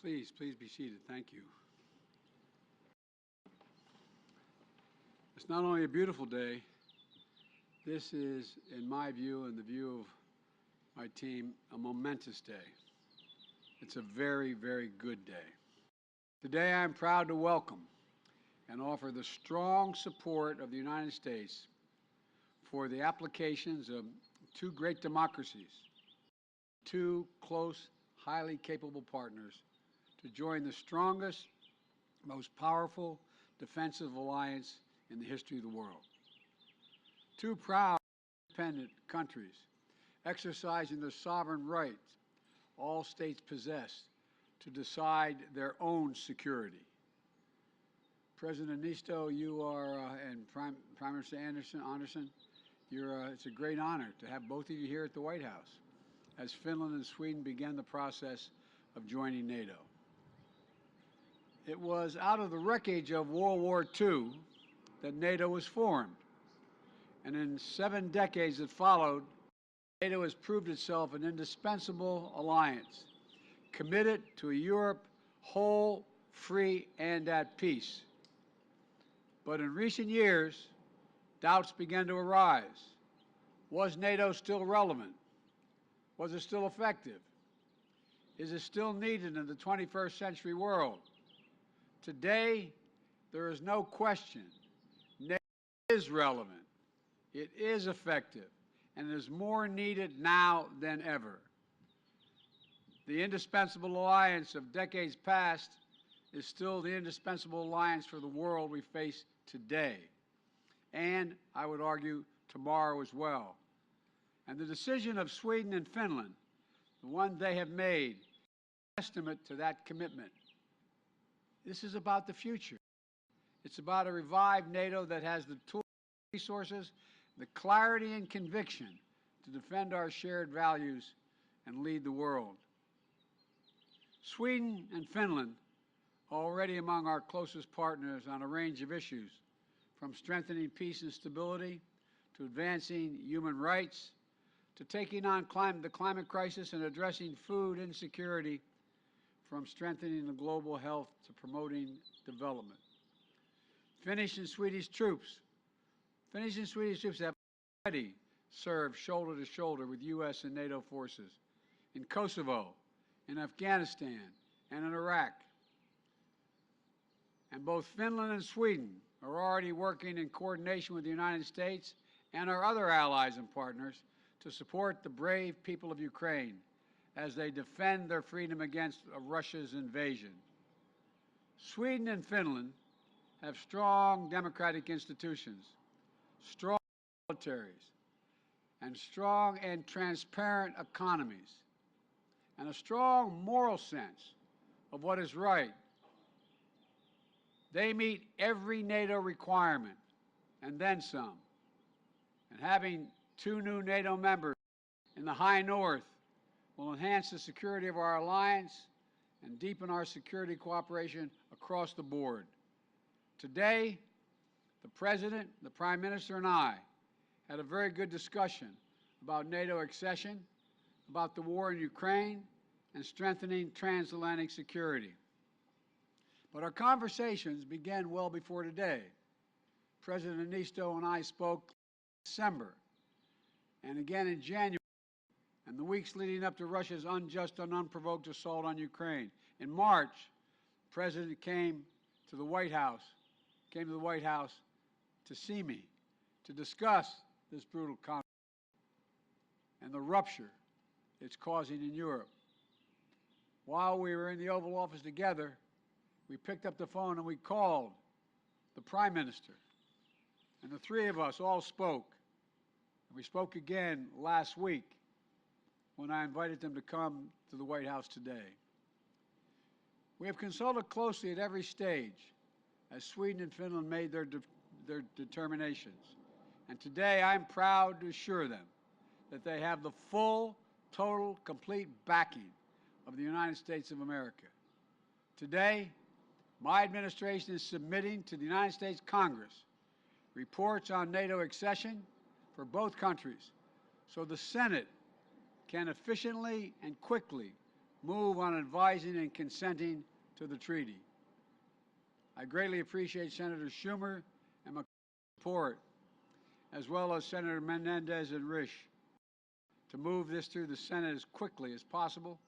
Please be seated. Thank you. It's not only a beautiful day, this is, in my view and the view of my team, a momentous day. It's a very, very good day. Today I'm proud to welcome and offer the strong support of the United States for the applications of two great democracies, two close, highly capable partners to join the strongest, most powerful defensive alliance in the history of the world. Two proud, independent countries exercising the sovereign right all states possess to decide their own security. President Niinistö, you are, and Prime Minister Andersson, it's a great honor to have both of you here at the White House as Finland and Sweden began the process of joining NATO. It was out of the wreckage of World War II that NATO was formed, and in 7 decades that followed, NATO has proved itself an indispensable alliance, committed to a Europe whole, free, and at peace. But in recent years, doubts began to arise. Was NATO still relevant? Was it still effective? Is it still needed in the 21st century world? Today, there is no question. NATO is relevant. It is effective, and it is more needed now than ever. The indispensable alliance of decades past is still the indispensable alliance for the world we face today, and I would argue tomorrow as well. And the decision of Sweden and Finland, the one they have made, is a testament to that commitment. This is about the future. It's about a revived NATO that has the tools, resources, the clarity and conviction to defend our shared values and lead the world. Sweden and Finland are already among our closest partners on a range of issues, from strengthening peace and stability to advancing human rights to taking on the climate crisis and addressing food insecurity, from strengthening the global health to promoting development. Finnish and Swedish troops have already served shoulder to shoulder with U.S. and NATO forces in Kosovo, in Afghanistan, and in Iraq. And both Finland and Sweden are already working in coordination with the United States and our other allies and partners to support the brave people of Ukraine as they defend their freedom against Russia's invasion. Sweden and Finland have strong democratic institutions, strong militaries, and strong and transparent economies, and a strong moral sense of what is right. They meet every NATO requirement, and then some. And having 2 new NATO members in the High North will enhance the security of our alliance and deepen our security cooperation across the board. Today, the President, the Prime Minister, and I had a very good discussion about NATO accession, about the war in Ukraine, and strengthening transatlantic security. But our conversations began well before today. President Niinistö and I spoke in December and again in January and the weeks leading up to Russia's unjust and unprovoked assault on Ukraine. In March, the President came to the White House to see me, to discuss this brutal conflict and the rupture it's causing in Europe. While we were in the Oval Office together, we picked up the phone and we called the Prime Minister, and the 3 of us all spoke. And we spoke again last week when I invited them to come to the White House today. We have consulted closely at every stage as Sweden and Finland made their determinations. And today I'm proud to assure them that they have the full, total, complete backing of the United States of America. Today, my administration is submitting to the United States Congress reports on NATO accession for both countries so the Senate can efficiently and quickly move on advising and consenting to the treaty. I greatly appreciate Senator Schumer and McCarthy's support, as well as Senator Menendez and Risch, to move this through the Senate as quickly as possible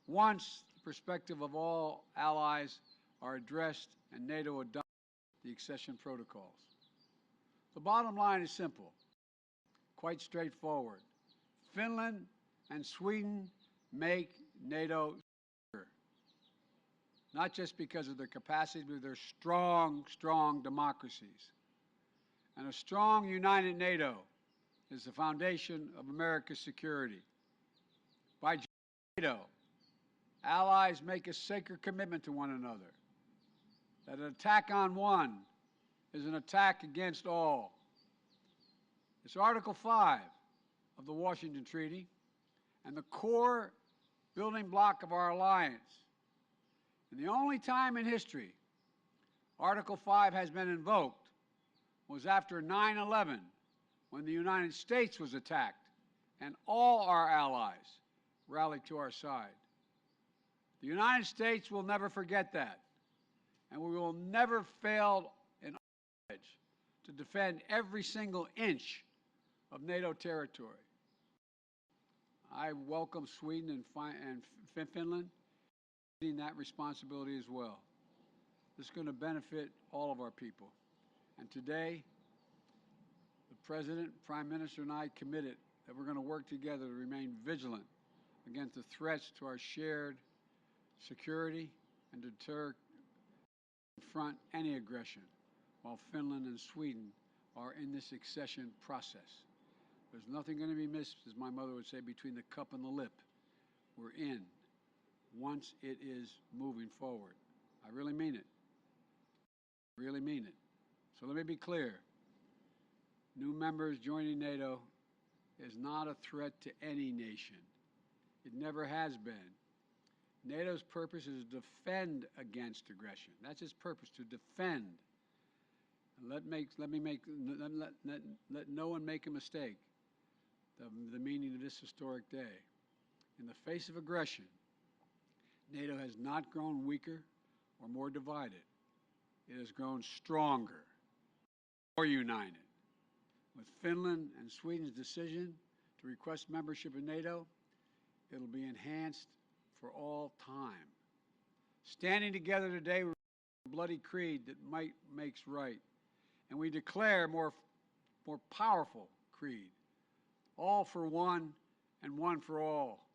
once the perspective of all allies are addressed and NATO adopts the accession protocols. The bottom line is simple, quite straightforward. Finland and Sweden make NATO stronger, not just because of their capacity, but they're strong, strong democracies. And a strong, united NATO is the foundation of America's security. By NATO, allies make a sacred commitment to one another, that an attack on one is an attack against all. It's Article 5 of the Washington Treaty and the core building block of our alliance. And the only time in history Article 5 has been invoked was after 9/11, when the United States was attacked and all our allies rallied to our side. The United States will never forget that, and we will never fail in our pledge to defend every single inch of NATO territory. I welcome Sweden and Finland in that responsibility as well. This is going to benefit all of our people. And today, the President, Prime Minister, and I committed that we're going to work together to remain vigilant against the threats to our shared security and to confront any aggression while Finland and Sweden are in this accession process. There's nothing going to be missed, as my mother would say, between the cup and the lip. We're in once it is moving forward. I really mean it. Really mean it. So let me be clear. New members joining NATO is not a threat to any nation. It never has been. NATO's purpose is to defend against aggression. That's its purpose, to defend. And let no one make a mistake. The meaning of this historic day. In the face of aggression, NATO has not grown weaker or more divided. It has grown stronger, more united. With Finland and Sweden's decision to request membership in NATO, it'll be enhanced for all time. Standing together today, we a bloody creed that might makes right, and we declare more powerful creed. All for one and one for all.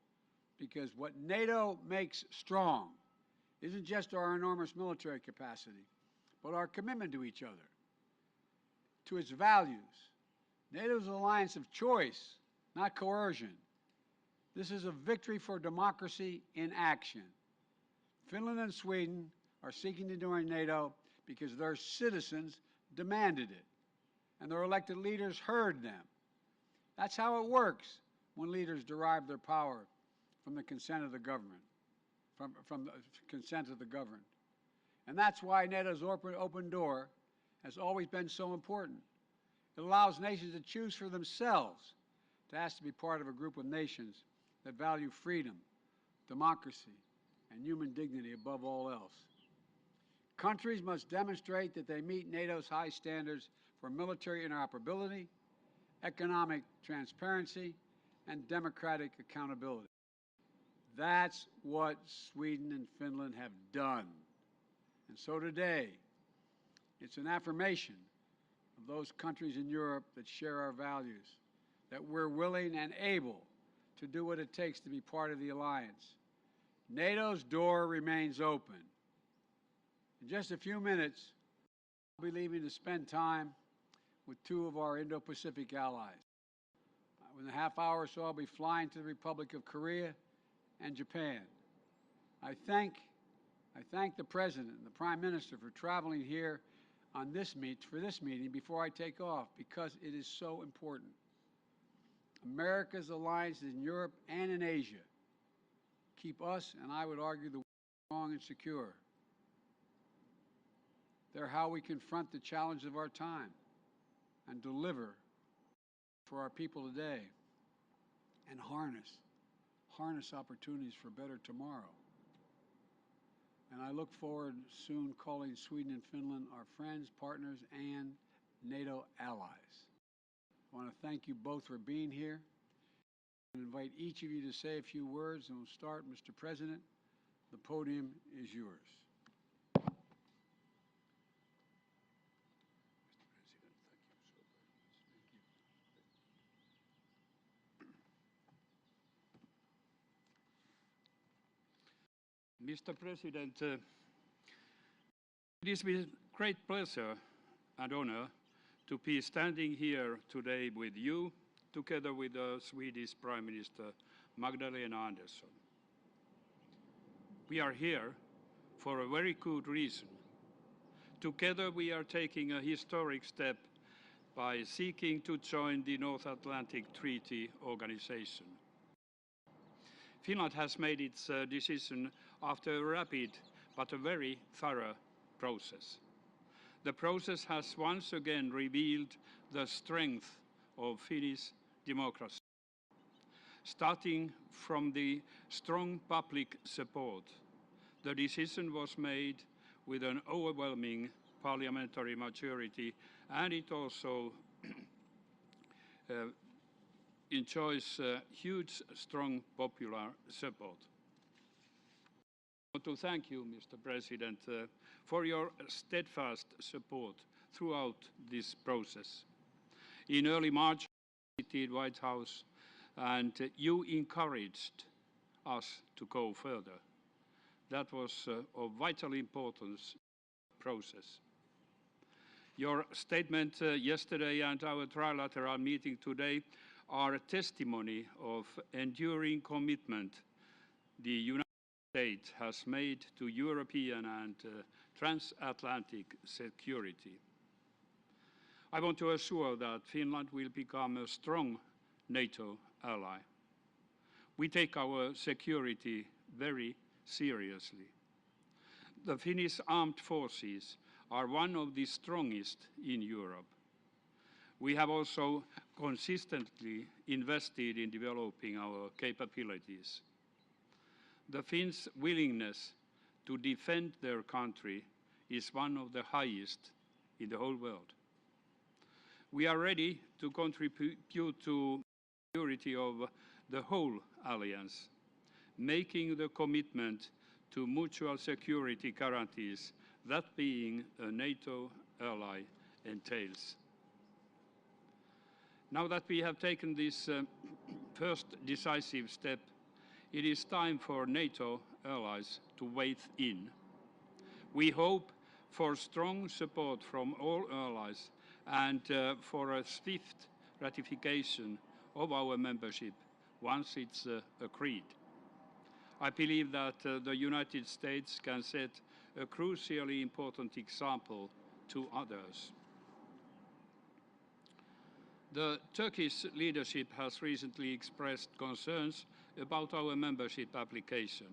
Because what NATO makes strong isn't just our enormous military capacity, but our commitment to each other, to its values. NATO is an alliance of choice, not coercion. This is a victory for democracy in action. Finland and Sweden are seeking to join NATO because their citizens demanded it, and their elected leaders heard them. That's how it works when leaders derive their power from the consent of the government, from the consent of the governed. And that's why NATO's open door has always been so important. It allows nations to choose for themselves to ask to be part of a group of nations that value freedom, democracy, and human dignity above all else. Countries must demonstrate that they meet NATO's high standards for military interoperability, economic transparency, and democratic accountability. That's what Sweden and Finland have done. And so today, it's an affirmation of those countries in Europe that share our values, that we're willing and able to do what it takes to be part of the alliance. NATO's door remains open. In just a few minutes, I'll be leaving to spend time with two of our Indo-Pacific allies. In a half hour or so, I'll be flying to the Republic of Korea and Japan. I thank the President and the Prime Minister for traveling here on for this meeting before I take off, because it is so important. America's alliances in Europe and in Asia keep us, and I would argue, the world strong and secure. They're how we confront the challenge of our time and deliver for our people today, and harness opportunities for a better tomorrow. And I look forward soon calling Sweden and Finland our friends, partners, and NATO allies. I want to thank you both for being here. I invite each of you to say a few words, and we'll start. Mr. President, the podium is yours. Mr. President, it is with great pleasure and honor to be standing here today with you, together with the Swedish Prime Minister Magdalena Andersson. We are here for a very good reason. Together we are taking a historic step by seeking to join the North Atlantic Treaty Organization. Finland has made its decision after a rapid but a very thorough process. The process has once again revealed the strength of Finnish democracy. Starting from the strong public support, the decision was made with an overwhelming parliamentary majority, and it also enjoys huge, strong popular support. I want to thank you, Mr. President, for your steadfast support throughout this process. In early March, I visited the White House, and you encouraged us to go further. That was of vital importance in the process. Your statement yesterday and our trilateral meeting today are a testimony of enduring commitment the United States has made to European and transatlantic security. I want to assure that Finland will become a strong NATO ally. We take our security very seriously. The Finnish armed forces are one of the strongest in Europe. We have also consistently invested in developing our capabilities. The Finns' willingness to defend their country is one of the highest in the whole world. We are ready to contribute to the security of the whole alliance, making the commitment to mutual security guarantees that being a NATO ally entails. Now that we have taken this first decisive step, it is time for NATO allies to weigh in. We hope for strong support from all allies and for a swift ratification of our membership once it's agreed. I believe that the United States can set a crucially important example to others. The Turkish leadership has recently expressed concerns about our membership application.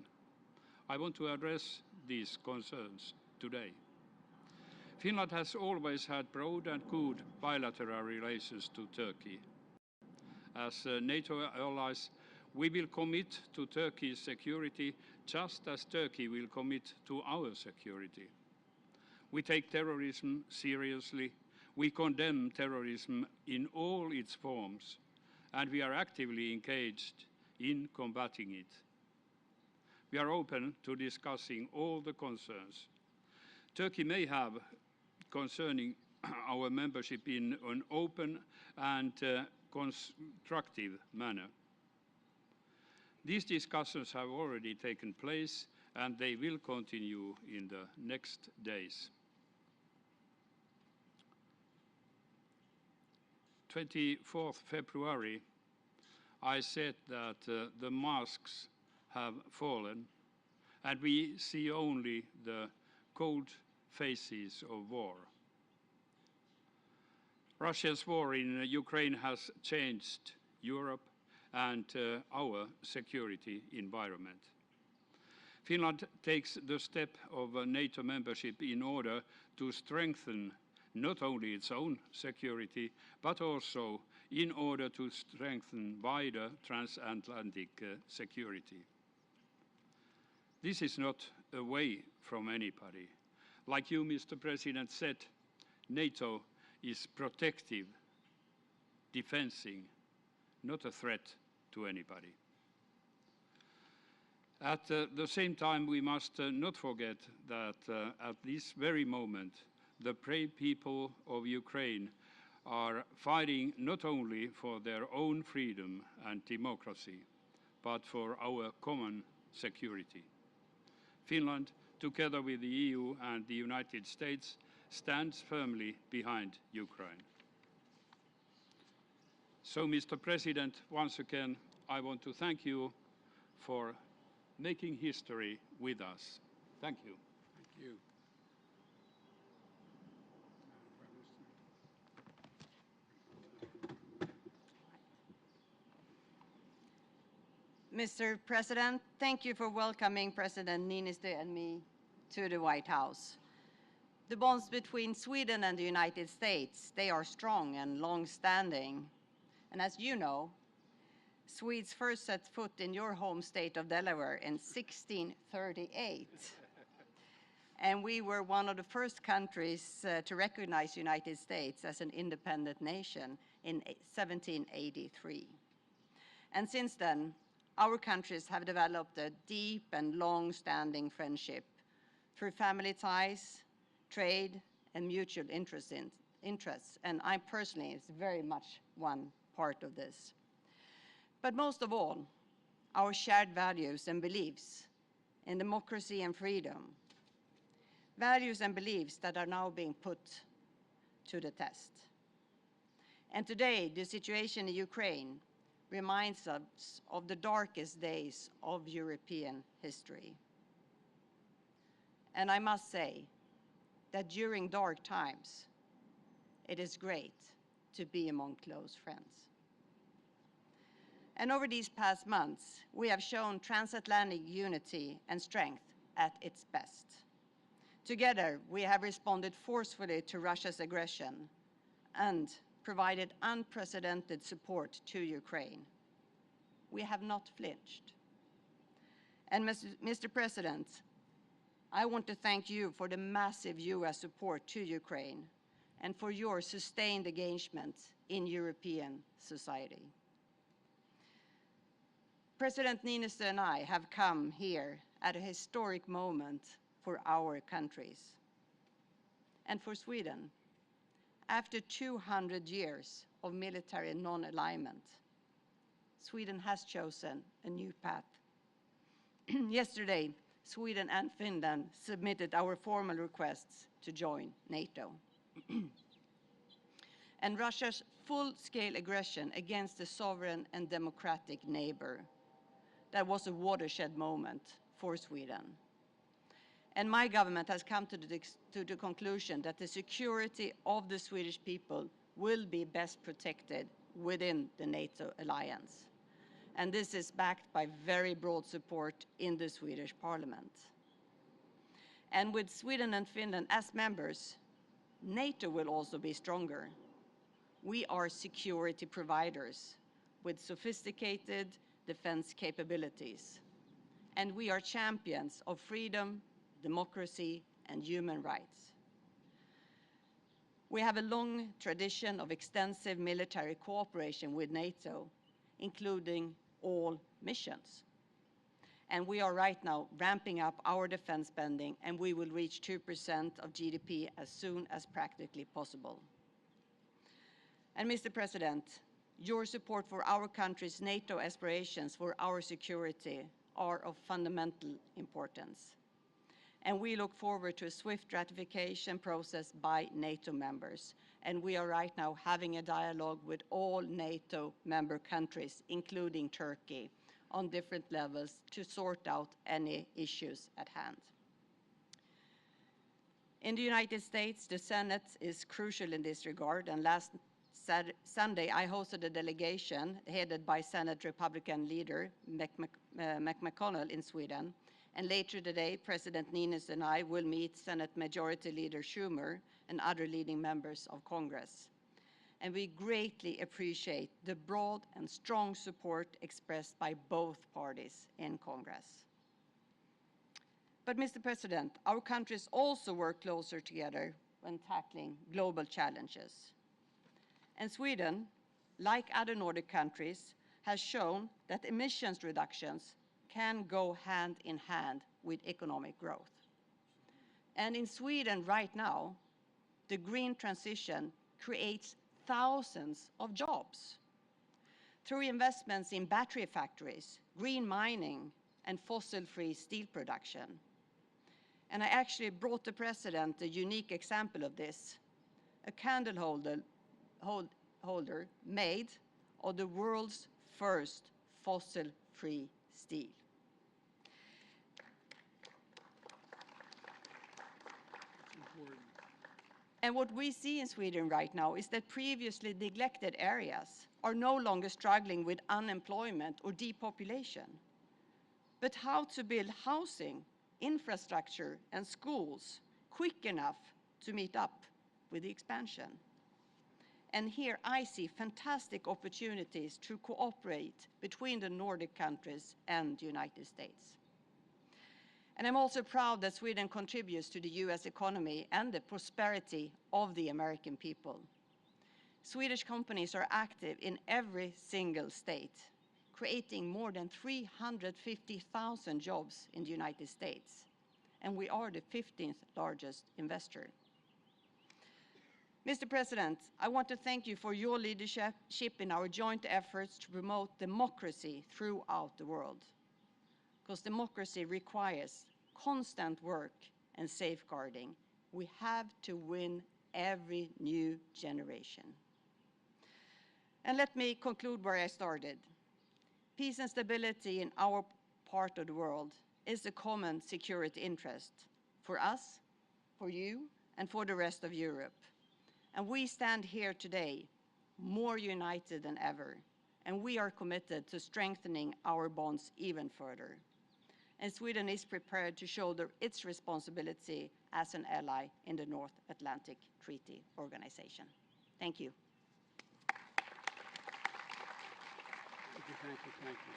I want to address these concerns today. Finland has always had broad and good bilateral relations to Turkey. As NATO allies, we will commit to Turkey's security just as Turkey will commit to our security. We take terrorism seriously. We condemn terrorism in all its forms, and we are actively engaged in combating it. We are open to discussing all the concerns Turkey may have concerning our membership in an open and constructive manner. These discussions have already taken place, and they will continue in the next days. 24th February, I said that the masks have fallen, and we see only the cold faces of war. Russia's war in Ukraine has changed Europe and our security environment. Finland takes the step of NATO membership in order to strengthen not only its own security, but also in order to strengthen wider transatlantic security. This is not away from anybody. Like you, Mr. President, said, NATO is protective, defending, not a threat to anybody. At the same time, we must not forget that at this very moment, the brave people of Ukraine are fighting not only for their own freedom and democracy, but for our common security. Finland, together with the EU and the United States, stands firmly behind Ukraine. So, Mr. President, once again, I want to thank you for making history with us. Thank you. Thank you. Mr. President, thank you for welcoming President Niinistö and me to the White House. The bonds between Sweden and the United States, they are strong and long-standing. And as you know, Swedes first set foot in your home state of Delaware in 1638. And we were one of the first countries to recognize the United States as an independent nation in 1783. And since then, our countries have developed a deep and long-standing friendship through family ties, trade, and mutual interests. And I personally is very much one part of this. But most of all, our shared values and beliefs in democracy and freedom, values and beliefs that are now being put to the test. And today, the situation in Ukraine reminds us of the darkest days of European history. And I must say that during dark times, it is great to be among close friends. And over these past months, we have shown transatlantic unity and strength at its best. Together, we have responded forcefully to Russia's aggression and provided unprecedented support to Ukraine. We have not flinched. And Mr. President, I want to thank you for the massive US support to Ukraine and for your sustained engagement in European society. President Niinistö and I have come here at a historic moment for our countries. And for Sweden, after 200 years of military non-alignment, Sweden has chosen a new path. Yesterday, Sweden and Finland submitted our formal requests to join NATO. And Russia's full-scale aggression against a sovereign and democratic neighbor, that was a watershed moment for Sweden. And my government has come to the conclusion that the security of the Swedish people will be best protected within the NATO alliance. And this is backed by very broad support in the Swedish parliament. And with Sweden and Finland as members, NATO will also be stronger. We are security providers with sophisticated defense capabilities. And we are champions of freedom, democracy, and human rights. We have a long tradition of extensive military cooperation with NATO, including all missions. And we are right now ramping up our defense spending, and we will reach 2% of GDP as soon as practically possible. And Mr. President, your support for our country's NATO aspirations for our security are of fundamental importance. And we look forward to a swift ratification process by NATO members. And we are right now having a dialogue with all NATO member countries, including Turkey, on different levels to sort out any issues at hand. In the United States, the Senate is crucial in this regard, and last Sunday I hosted a delegation headed by Senate Republican leader McConnell in Sweden, and later today President Niinistö and I will meet Senate Majority Leader Schumer and other leading members of Congress. and we greatly appreciate the broad and strong support expressed by both parties in Congress. But, Mr. President, our countries also work closer together when tackling global challenges. And Sweden, like other Nordic countries, has shown that emissions reductions can go hand in hand with economic growth. And in Sweden right now, the green transition creates thousands of jobs through investments in battery factories, green mining, and fossil-free steel production. And I actually brought the President a unique example of this, a candle holder made of the world's first fossil-free steel. And what we see in Sweden right now is that previously neglected areas are no longer struggling with unemployment or depopulation. But how to build housing, infrastructure, and schools quick enough to meet up with the expansion. And here I see fantastic opportunities to cooperate between the Nordic countries and the United States. And I'm also proud that Sweden contributes to the US economy and the prosperity of the American people. Swedish companies are active in every single state, creating more than 350,000 jobs in the United States. And we are the 15th largest investor. Mr. President, I want to thank you for your leadership in our joint efforts to promote democracy throughout the world. Because democracy requires constant work and safeguarding. We have to win every new generation. And let me conclude where I started. Peace and stability in our part of the world is a common security interest for us, for you, and for the rest of Europe. And we stand here today more united than ever, and we are committed to strengthening our bonds even further. And Sweden is prepared to shoulder its responsibility as an ally in the North Atlantic Treaty Organization. Thank you. Thank you, thank you, thank you.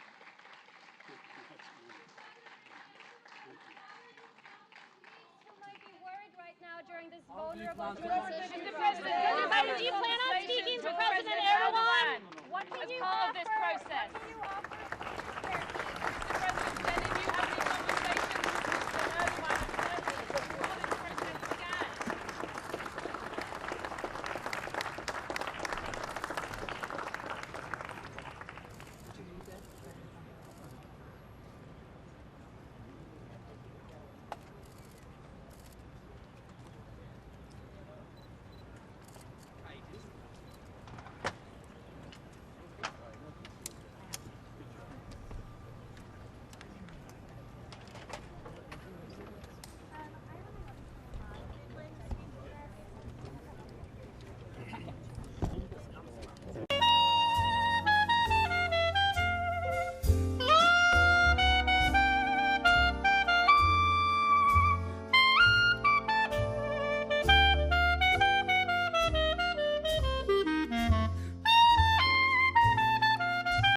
Who might be worried right now during this vulnerable Mr. President, do you plan on speaking to President Erdogan? What can As you part of this offer? process? What can you